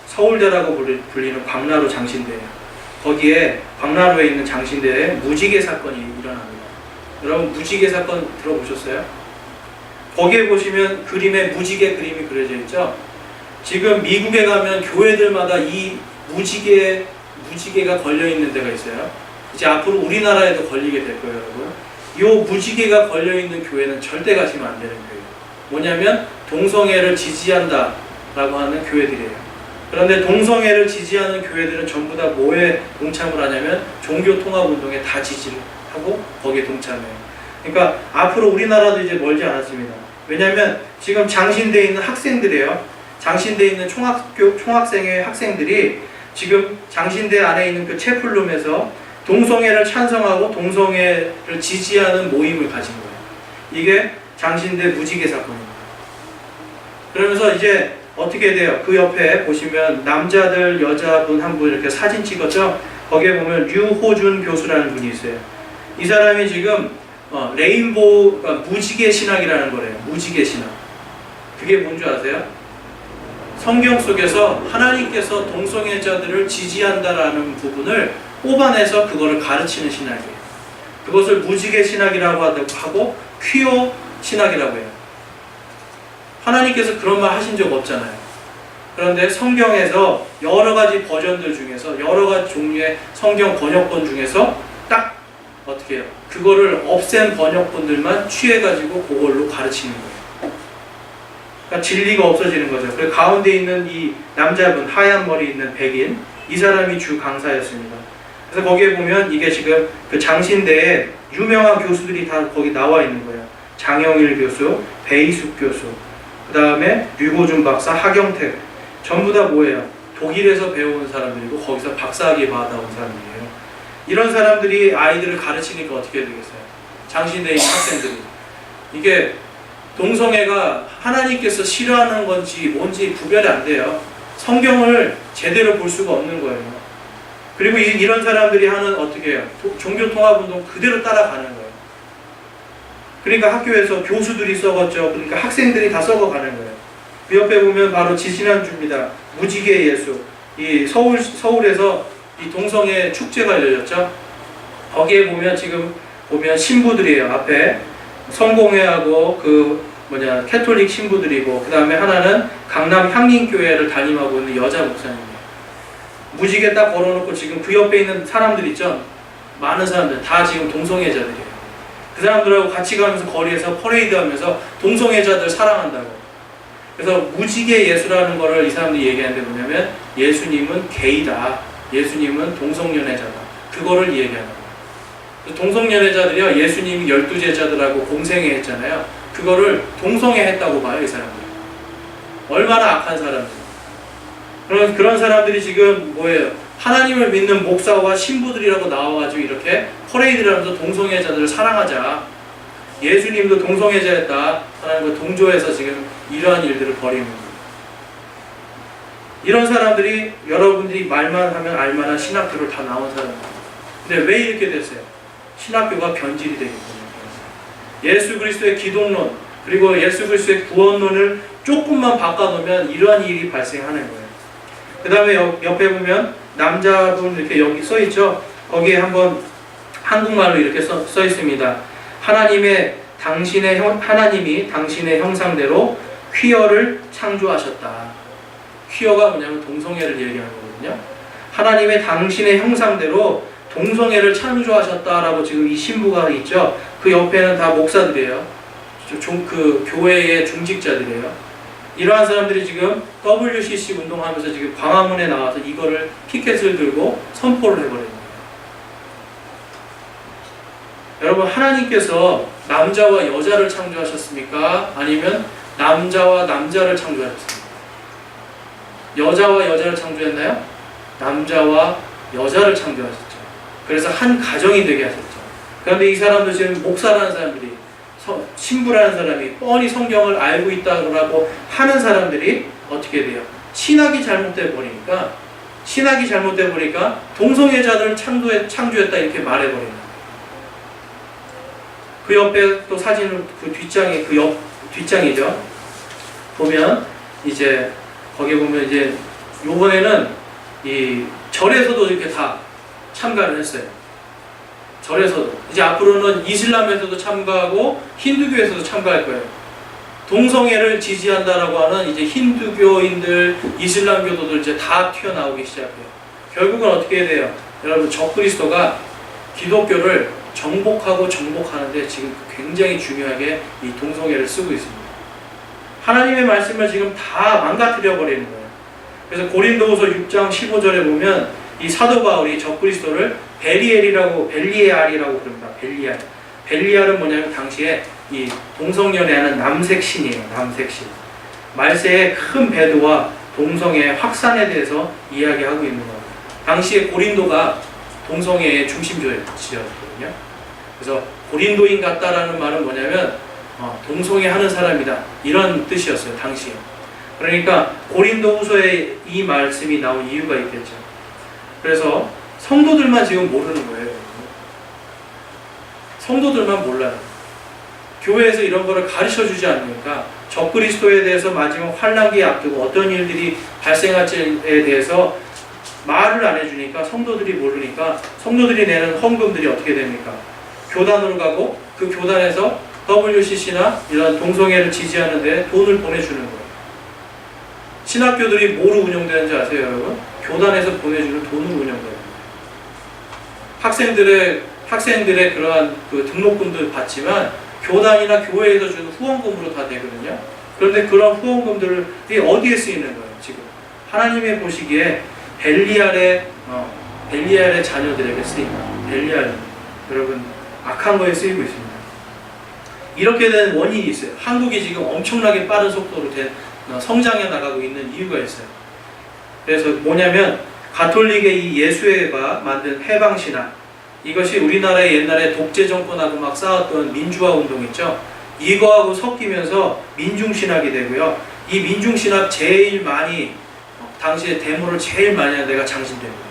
서울대라고 불리는 광나루 장신대예요. 거기에 광나루에 있는 장신대에 무지개 사건이 일어납니다. 여러분 무지개 사건 들어보셨어요? 거기에 보시면 그림에 무지개 그림이 그려져 있죠? 지금 미국에 가면 교회들마다 이 무지개가 걸려 있는 데가 있어요. 이제 앞으로 우리나라에도 걸리게 될 거예요, 여러분. 이 무지개가 걸려 있는 교회는 절대 가시면 안 되는 교회예요. 뭐냐면 동성애를 지지한다 라고 하는 교회들이에요. 그런데 동성애를 지지하는 교회들은 전부 다 뭐에 동참을 하냐면 종교통합운동에 다 지지를 하고 거기에 동참해요. 그러니까 앞으로 우리나라도 이제 멀지 않았습니다. 왜냐하면 지금 장신대에 있는 학생들이에요. 장신대에 있는 총학생의 학생들이 지금 장신대 안에 있는 그 채플룸에서 동성애를 찬성하고 동성애를 지지하는 모임을 가진 거예요. 이게 장신대 무지개 사건입니다. 그러면서 이제 어떻게 돼요? 그 옆에 보시면 남자들, 여자분 한 분 이렇게 사진 찍었죠? 거기에 보면 류호준 교수라는 분이 있어요. 이 사람이 지금 레인보우, 그러니까 무지개 신학이라는 거래요. 무지개 신학. 그게 뭔지 아세요? 성경 속에서 하나님께서 동성애자들을 지지한다라는 부분을 뽑아내서 그거를 가르치는 신학이에요. 그것을 무지개 신학이라고 하고 퀴어 신학이라고 해요. 하나님께서 그런 말 하신 적 없잖아요. 그런데 성경에서 여러 가지 버전들 중에서 여러 가지 종류의 성경 번역본 중에서 딱 어떻게 해요? 그거를 없앤 번역본들만 취해가지고 그걸로 가르치는 거예요. 그러니까 진리가 없어지는 거죠. 그리고 가운데 있는 이 남자분, 하얀 머리 있는 백인, 이 사람이 주 강사였습니다. 그래서 거기에 보면 이게 지금 그 장신대에 유명한 교수들이 다 거기 나와 있는 거예요. 장영일 교수, 배이숙 교수, 그 다음에 류호준 박사, 하경택, 전부 다 뭐예요? 독일에서 배운 사람들이고 거기서 박사학위 받아온 사람들이에요. 이런 사람들이 아이들을 가르치니까 어떻게 되겠어요? 장신대의 학생들이. 이게 동성애가 하나님께서 싫어하는 건지 뭔지 구별이 안 돼요. 성경을 제대로 볼 수가 없는 거예요. 그리고 이런 사람들이 하는 어떻게 해요? 종교통합운동 그대로 따라가는 거예요. 그러니까 학교에서 교수들이 썩었죠. 그러니까 학생들이 다 썩어가는 거예요. 그 옆에 보면 바로 지지난주입니다. 무지개 예수. 이 서울에서 이 동성애 축제가 열렸죠. 거기에 보면 지금 보면 신부들이에요. 앞에 성공회하고 캐톨릭 신부들이고, 그 다음에 하나는 강남 향림교회를 담임하고 있는 여자 목사님이에요. 무지개 딱 걸어놓고 지금 그 옆에 있는 사람들 있죠. 많은 사람들 다 지금 동성애자들이에요. 그 사람들하고 같이 가면서 거리에서 퍼레이드 하면서 동성애자들 사랑한다고. 그래서 무지개 예수라는 거를 이 사람들이 얘기하는데 뭐냐면 예수님은 게이다. 예수님은 동성연애자다. 그거를 얘기하는 거예요. 동성연애자들이요, 예수님이 12제자들하고 공생애 했잖아요. 그거를 동성애 했다고 봐요, 이 사람들. 얼마나 악한 사람들. 그런 사람들이 지금 뭐예요? 하나님을 믿는 목사와 신부들이라고 나와가지고 이렇게 퍼레이드를 하면서 동성애자들을 사랑하자. 예수님도 동성애자였다. 하나님과 동조해서 지금 이러한 일들을 벌이는 겁니다. 이런 사람들이 여러분들이 말만 하면 알만한 신학교를 다 나온 사람입니다. 근데 왜 이렇게 됐어요? 신학교가 변질이 되기 때문에. 예수 그리스도의 기독론 그리고 예수 그리스도의 구원론을 조금만 바꿔놓으면 이러한 일이 발생하는 거예요. 그 다음에 옆에 보면 남자분 이렇게 여기 써있죠. 거기에 한번 한국말로 이렇게 써 있습니다. 하나님이 당신의 형상대로 퀴어를 창조하셨다. 퀴어가 뭐냐면 동성애를 얘기하는 거거든요. 하나님의 당신의 형상대로 동성애를 창조하셨다라고 지금 이 신부가 있죠. 그 옆에는 다 목사들이에요. 그 교회의 중직자들이에요. 이러한 사람들이 지금 WCC 운동하면서 지금 광화문에 나와서 이거를 피켓을 들고 선포를 해버리는 거예요. 여러분, 하나님께서 남자와 여자를 창조하셨습니까? 아니면 남자와 남자를 창조하셨습니까? 여자와 여자를 창조했나요? 남자와 여자를 창조하셨죠. 그래서 한 가정이 되게 하셨죠. 그런데 이 사람도 지금 목사라는 사람들이, 신부라는 사람이 뻔히 성경을 알고 있다고 하는 사람들이 어떻게 돼요? 신학이 잘못돼 버리니까 동성애자들을 창조했다 이렇게 말해버리는 거예요. 그 옆에 또 사진을 그 뒷장에 그 옆 뒷장이죠. 보면 이제 거기 보면 이제 요번에는 이 절에서도 이렇게 다 참가를 했어요. 절에서도 이제 앞으로는 이슬람에서도 참가하고 힌두교에서도 참가할 거예요. 동성애를 지지한다라고 하는 이제 힌두교인들, 이슬람교도들 이제 다 튀어나오기 시작해요. 결국은 어떻게 해야 돼요? 여러분, 적그리스도가 기독교를 정복하고 정복하는데 지금 굉장히 중요하게 이 동성애를 쓰고 있습니다. 하나님의 말씀을 지금 다 망가뜨려 버리는 거예요. 그래서 고린도후서 6장 15절에 보면 이 사도 바울이 적그리스도를 벨리알이라고 부릅니다. 벨리알은 뭐냐면 당시에 이 동성연애하는 남색신이에요. 남색신. 말세의 큰 배도와 동성애 확산에 대해서 이야기하고 있는 겁니다. 당시에 고린도가 동성애의 중심지였거든요. 그래서 고린도인 같다라는 말은 뭐냐면 동성애 하는 사람이다, 이런 뜻이었어요, 당시에. 그러니까 고린도후서에 이 말씀이 나온 이유가 있겠죠. 그래서 성도들만 지금 모르는 거예요. 성도들만 몰라요. 교회에서 이런 거를 가르쳐주지 않으니까 적그리스도에 대해서 마지막 환란기에 앞두고 어떤 일들이 발생할지에 대해서 말을 안 해주니까 성도들이 모르니까 성도들이 내는 헌금들이 어떻게 됩니까? 교단으로 가고 그 교단에서 WCC나 이런 동성애를 지지하는 데 돈을 보내주는 거예요. 신학교들이 뭐로 운영되는지 아세요, 여러분? 교단에서 보내주는 돈으로 운영돼요. 학생들의 그러한 그 등록금도 받지만 교단이나 교회에서 주는 후원금으로 다 되거든요. 그런데 그런 후원금들이 어디에 쓰이는 거예요, 지금? 하나님의 보시기에 벨리알의 자녀들에게 쓰인다. 벨리알, 여러분, 악한 거에 쓰이고 있습니다. 이렇게 된 원인이 있어요. 한국이 지금 엄청나게 빠른 속도로 성장해 나가고 있는 이유가 있어요. 그래서 뭐냐면 가톨릭의 이 예수회가 만든 해방신학, 이것이 우리나라의 옛날에 독재 정권하고 막 싸웠던 민주화 운동 있죠. 이거하고 섞이면서 민중신학이 되고요. 이 민중신학 제일 많이 당시에 데모를 제일 많이 한 데가 장신대입니다.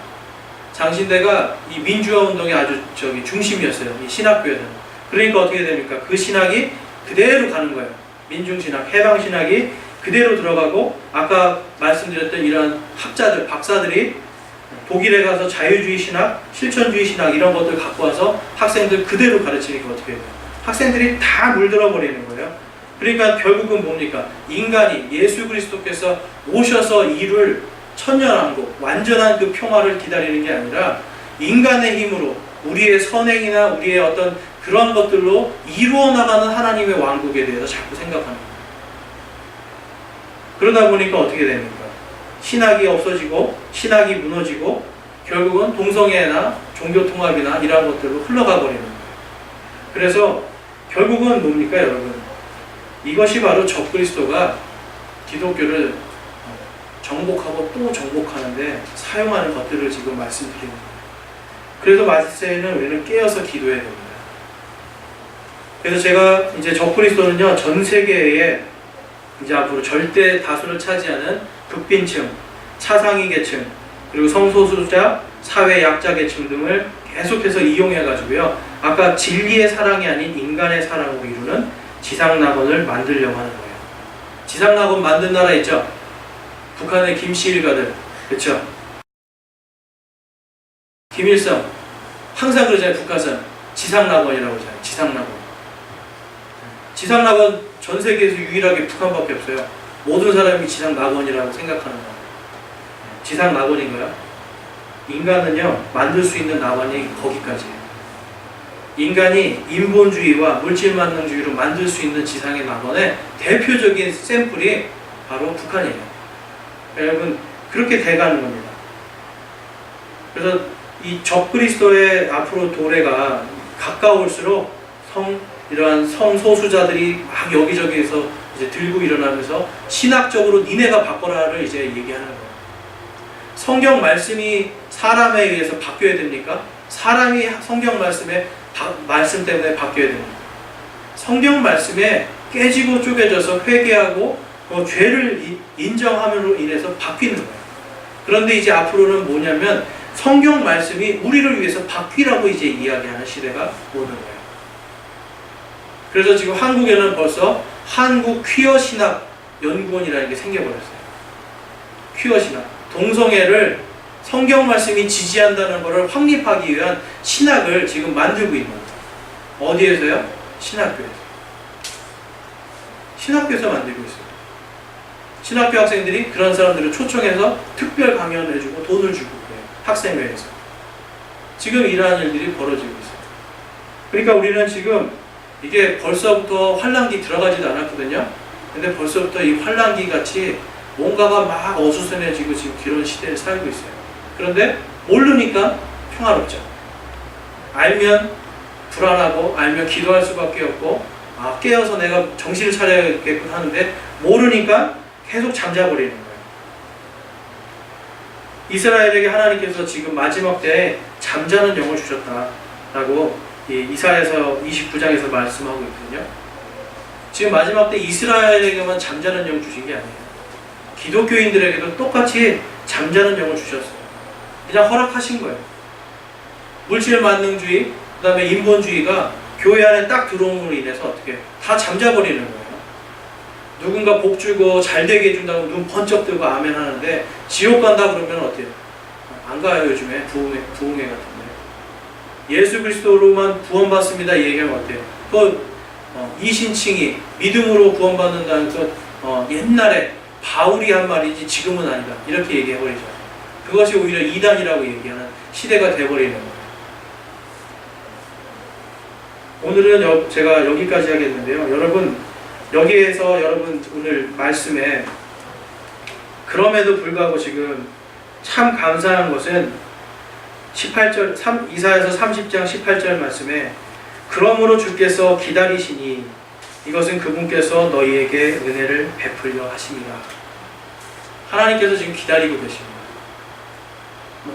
장신대가 이 민주화 운동의 아주 중심이었어요. 이 신학교에는. 그러니까 어떻게 됩니까? 그 신학이 그대로 가는 거예요. 민중신학, 해방신학이 그대로 들어가고, 아까 말씀드렸던 이러한 학자들, 박사들이 독일에 가서 자유주의 신학, 실천주의 신학 이런 것들 갖고 와서 학생들 그대로 가르치니까 어떻게 돼요? 학생들이 다 물들어 버리는 거예요. 그러니까 결국은 뭡니까? 인간이, 예수 그리스도께서 오셔서 이룰 천년왕국, 완전한 그 평화를 기다리는 게 아니라 인간의 힘으로 우리의 선행이나 우리의 어떤 그런 것들로 이루어 나가는 하나님의 왕국에 대해서 자꾸 생각하는 거예요. 그러다 보니까 어떻게 됩니까? 신학이 없어지고 신학이 무너지고 결국은 동성애나 종교통합이나 이런 것들로 흘러가 버리는 거예요. 그래서 결국은 뭡니까, 여러분? 이것이 바로 적그리스도가 기독교를 정복하고 또 정복하는데 사용하는 것들을 지금 말씀드리는 거예요. 그래서 말세에는 우리는 깨어서 기도해야 됩니다. 그래서 제가 이제 적그리스도는요, 전 세계에 이제 앞으로 절대 다수를 차지하는 극빈층, 차상위 계층, 그리고 성소수자, 사회 약자 계층 등을 계속해서 이용해가지고요, 아까 진리의 사랑이 아닌 인간의 사랑으로 이루는 지상낙원을 만들려고 하는 거예요. 지상낙원 만든 나라 있죠? 북한의 김시일가들, 그렇죠? 김일성, 항상 그러잖아요. 북한산 지상낙원이라고 하잖아요. 지상낙원. 지상낙원 전 세계에서 유일하게 북한밖에 없어요. 모든 사람이 지상낙원이라고 생각하는 거예요. 지상낙원인가요? 인간은요, 만들 수 있는 낙원이 거기까지예요. 인간이 인본주의와 물질만능주의로 만들 수 있는 지상의 낙원의 대표적인 샘플이 바로 북한이에요. 여러분, 그렇게 돼가는 겁니다. 그래서 이 적그리스도의 앞으로 도래가 가까울수록 이러한 성소수자들이 막 여기저기에서 이제 들고 일어나면서 신학적으로 니네가 바꿔라를 이제 얘기하는 거예요. 성경 말씀이 사람에 의해서 바뀌어야 됩니까? 사람이 성경 말씀 때문에 바뀌어야 됩니다. 성경 말씀에 깨지고 쪼개져서 회개하고 죄를 인정함으로 인해서 바뀌는 거예요. 그런데 이제 앞으로는 뭐냐면 성경 말씀이 우리를 위해서 바뀌라고 이제 이야기하는 시대가 오는 거예요. 그래서 지금 한국에는 벌써 한국 퀴어 신학 연구원이라는 게 생겨버렸어요. 퀴어 신학. 동성애를 성경 말씀이 지지한다는 것을 확립하기 위한 신학을 지금 만들고 있는 거예요. 어디에서요? 신학교에서. 신학교에서 만들고 있어요. 신학교 학생들이 그런 사람들을 초청해서 특별 강연을 해주고 돈을 주고 그래요. 학생회에서. 지금 이러한 일들이 벌어지고 있어요. 그러니까 우리는 지금 이게 벌써부터 환란기 들어가지도 않았거든요. 근데 벌써부터 이 환란기 같이 뭔가가 막 어수선해지고 지금 그런 시대를 살고 있어요. 그런데 모르니까 평화롭죠. 알면 불안하고 알면 기도할 수밖에 없고 깨어서 내가 정신을 차려야겠군 하는데 모르니까 계속 잠자버리는 거예요. 이스라엘에게 하나님께서 지금 마지막 때에 잠자는 영을 주셨다라고 이사야서 29장에서 말씀하고 있거든요. 지금 마지막 때 이스라엘에게만 잠자는 영 주신 게 아니에요. 기독교인들에게도 똑같이 잠자는 영을 주셨어요. 그냥 허락하신 거예요. 물질만능주의, 그 다음에 인본주의가 교회 안에 딱 들어옴으로 인해서 어떻게 다 잠자버리는 거예요. 누군가 복 주고 잘 되게 해준다고 눈 번쩍 뜨고 아멘 하는데 지옥 간다 그러면 어때요? 안 가요. 요즘에 부흥회 같은데. 예수 그리스도로만 구원받습니다 이 얘기하면 어때요? 이신칭이 믿음으로 구원받는다는 옛날에 바울이 한 말이지 지금은 아니다 이렇게 얘기해버리죠. 그것이 오히려 이단이라고 얘기하는 시대가 돼버리는 거예요. 오늘은 제가 여기까지 하겠는데요. 여러분 여기에서 여러분 오늘 말씀에 그럼에도 불구하고 지금 참 감사한 것은 18절 이사야서 30장 18절 말씀에 그러므로 주께서 기다리시니 이것은 그분께서 너희에게 은혜를 베풀려 하심이라. 하나님께서 지금 기다리고 계십니다.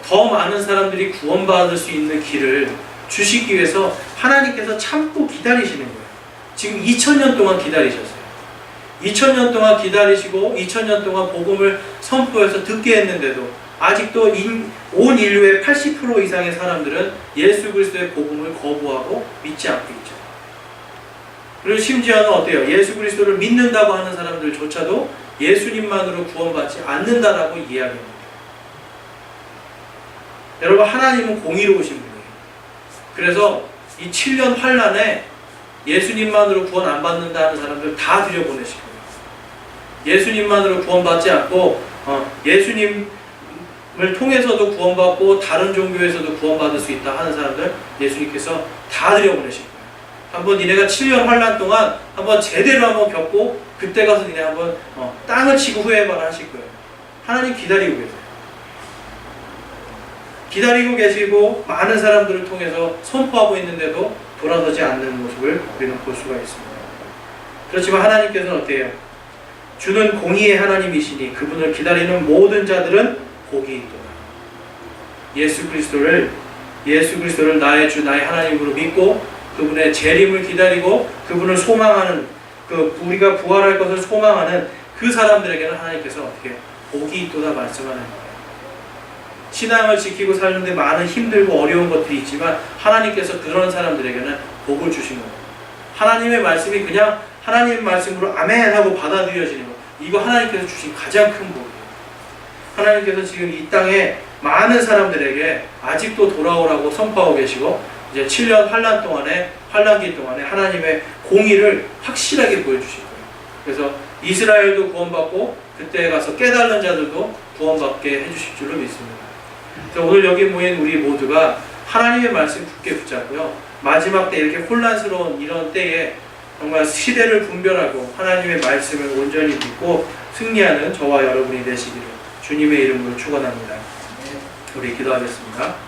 더 많은 사람들이 구원받을 수 있는 길을 주시기 위해서 하나님께서 참고 기다리시는 거예요. 지금 2000년 동안 기다리셨어요. 2000년 동안 기다리시고 2000년 동안 복음을 선포해서 듣게 했는데도 아직도 온 인류의 80% 이상의 사람들은 예수 그리스도의 복음을 거부하고 믿지 않고 있죠. 그리고 심지어는 어때요? 예수 그리스도를 믿는다고 하는 사람들조차도 예수님만으로 구원받지 않는다라고 이야기합니다. 여러분 하나님은 공의로우신 분이에요. 그래서 이 7년 환란에 예수님만으로 구원 안 받는다 하는 사람들 다 들여보내실 거예요. 예수님만으로 구원받지 않고 예수님을 통해서도 구원받고 다른 종교에서도 구원받을 수 있다 하는 사람들 예수님께서 다 들여보내실 거예요. 한번 니네가 7년 환란 동안 한번 제대로 한번 겪고 그때 가서 니네 한번 땅을 치고 후회해봐라 하실 거예요. 하나님 기다리고 계세요. 기다리고 계시고 많은 사람들을 통해서 선포하고 있는데도 돌아서지 않는 모습을 우리는 볼 수가 있습니다. 그렇지만 하나님께서는 어때요? 주는 공의의 하나님이시니 그분을 기다리는 모든 자들은 복이 있도다. 예수 그리스도를 나의 주 나의 하나님으로 믿고 그분의 재림을 기다리고 그분을 소망하는, 우리가 부활할 것을 소망하는 그 사람들에게는 하나님께서 어떻게 복이 있도다 말씀하는 거예요. 신앙을 지키고 사는데 많은 힘들고 어려운 것들이 있지만 하나님께서 그런 사람들에게는 복을 주신 거예요. 하나님의 말씀이 그냥 하나님의 말씀으로 아멘 하고 받아들여지는 거, 이거 하나님께서 주신 가장 큰 복이에요. 하나님께서 지금 이 땅에 많은 사람들에게 아직도 돌아오라고 선포하고 계시고, 이제 7년 환란 동안에, 환란기 동안에 하나님의 공의를 확실하게 보여주실 거예요. 그래서 이스라엘도 구원받고 그때 가서 깨달은 자들도 구원받게 해주실 줄로 믿습니다. 그래서 오늘 여기 모인 우리 모두가 하나님의 말씀 굳게 붙잡고요, 마지막 때 이렇게 혼란스러운 이런 때에 정말 시대를 분별하고 하나님의 말씀을 온전히 믿고 승리하는 저와 여러분이 되시기를 주님의 이름으로 축원합니다. 우리 기도하겠습니다.